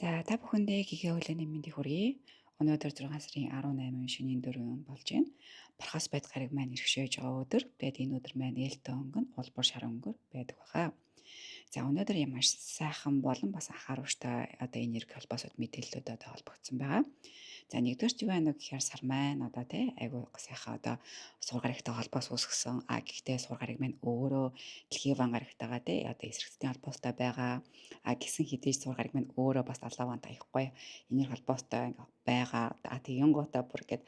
За та бүхэндээ гэгээ өглөөний мэндийг хүргэе. Өнөөдөр 6 сарын 18 шөнийн 4 болж байна. Бархас байд гараг маань иргшээж байгаа өдөр. Тэгээд энэ өдөр маань ээлтэй өнгөн, улбар шар өнгөр байдаг баха. За өнөөдөр юм маш сайхан болон бас анхааруулжтай энерги холбоосод мэдээллүүд холбогдсон байгаа. За нэгдүгээр юу байна вэ гэхээр сар маань айгүй сайхан сургарагтай холбоос үүсгэсэн. Гэхдээ сургараг маань өөрөө дэлхийн ван гарагтайгаа эсрэгцийн холбоостой байгаа. Гисэн хэдий сургараг маань өөрөө бас алаа вантай аяхгүй энерги холбоостой байгаа. Тэгэнгүүтээ бүр ингээд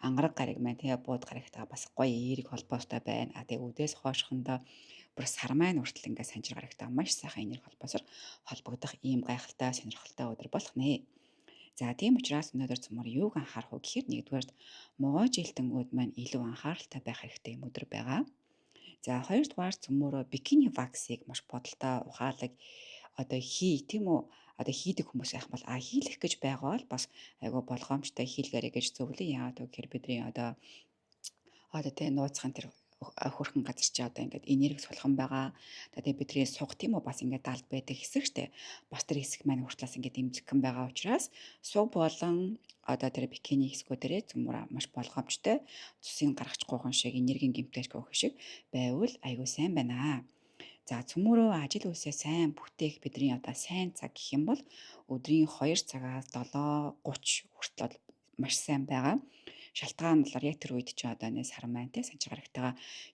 ангараг гараг маань бууд гарагтайгаа бас гоё эерэг холбоостой байна. Үдээс хоошхондоо бүр сар маань хүртэл ингээд санжир гарагтай маш сайхан энерги холбоосоор холбогдох ийм гайхалтай сонирхолтой өдөр болох нэ. За тийм учраас өнөөдөр цөмөр юуг анхаарах вэ гэхээр нэгдүгээр могой жилтэнгүүд маань илүү анхааралтай байх хэрэгтэй юм өдөр байгаа. За хоёрдугаар цөмөрөө бикини ваксыг маш бодолтой ухаалаг тийм үү хийдэг хүмүүс байх бол хийлэх гэж байгаа бол бас айгүй болгоомжтой хийлгээрэй гэж зөвлөе. Яагаад вэ гэхээр бидний нууцхан тэр хөрхөн газар чи ингээд энерги сулхан байгаа. Бидний суг тийм үү бас ингээд далд байдаг хэсэг штэ. Бас тэр хэсэг маань хүртлээс ингээд имзэгхэн байгаа учраас суг болон тэр бикини хэсгүүдэрээ цөмөр маш болгоомжтой цусын гаргач гуухан шиг энергийн гэмтэж гөх шиг байвал айгүй сайн байна. За цөмөрөө ажил үйлсээ сайн бүтээх бидний сайн цаг гэх юм бол өдрийн 2 цагаас 7:30 хүртэл маш сайн байгаа. Шалтгаан нь яг тэр үед чи сар маань санчиг гарагтайгаа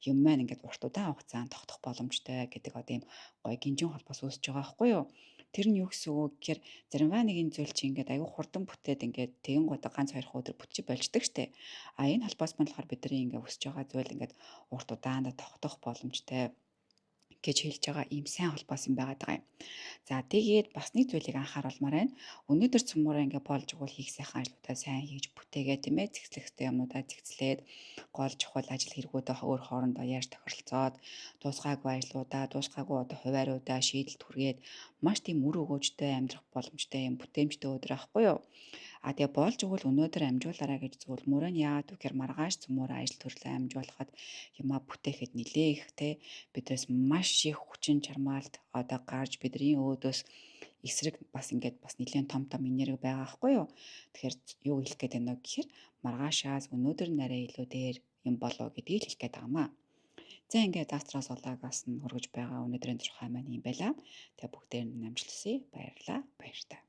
юм маань ингээд урт удаан хугацаанд тогтох боломжтой гэдэг ийм гоё гинжин холбоос үүсэж байгаа байхгүй юу? Тэр нь юу гэсэн үг гэхээр заримдаа нэгэн зүйл чи ингээд аюу хурдан бүтээд ингээд тэгэн гоо ганц 2 өдөр бүтчих болждаг штэ. Энэ холбоос маань болохоор бидний ингээд өсөж байгаа зүйл ингээд урт удаанд тогтох боломжтой гэж хэлж байгаа ийм сайн холбоос юм байгаа даа. За тэгээд бас нэг зүйлийг анхааруулмаар байна. Өнөөдөр цөмөрөө ингээд болж игэл хийх сайхан ажлуудаа сайн хийж бүтээгээ тийм ээ цэгцлэхтэй юмнуудаа цэгцлээд гол чухал ажил хэрэгүүдээ өөр хоорондоо яаж тохиролцоод дуусгаагүй ажлуудаа дуусгаагүй хувааруудаа шийдэлт хүргээд маш тийм үр өгөөжтэй амьдрах боломжтой юм бүтээмжтэй өдөр ахгүй юу? Тэгээ болж игэл өнөөдөр амжуулаарай гэж зөвлөмөр нь яагаад вэ гэхээр маргааш цөмөрөө ажил төрлөө амжуулахад юмаа бүтээхэд нилээ их бидээс маш их хүчин чармаалт гарч бидний өөдөөс эсрэг бас ингээд бас нэлээд том энерги байгаа байхгүй юу. Тэгэхээр юу хэлэх гээд байна вэ гэхээр маргаашаас өнөөдөр нарай илүү дээр юм болоо гэдгийг хэлэх гээд байгаамаа. За ингээд астрал сулаагаас нь хүргэж байгаа өнөөдрийн турхай маань юм байла. Тэгээ бүгдээр нь амжилт хүсье. Баярлалаа. Баяр таа.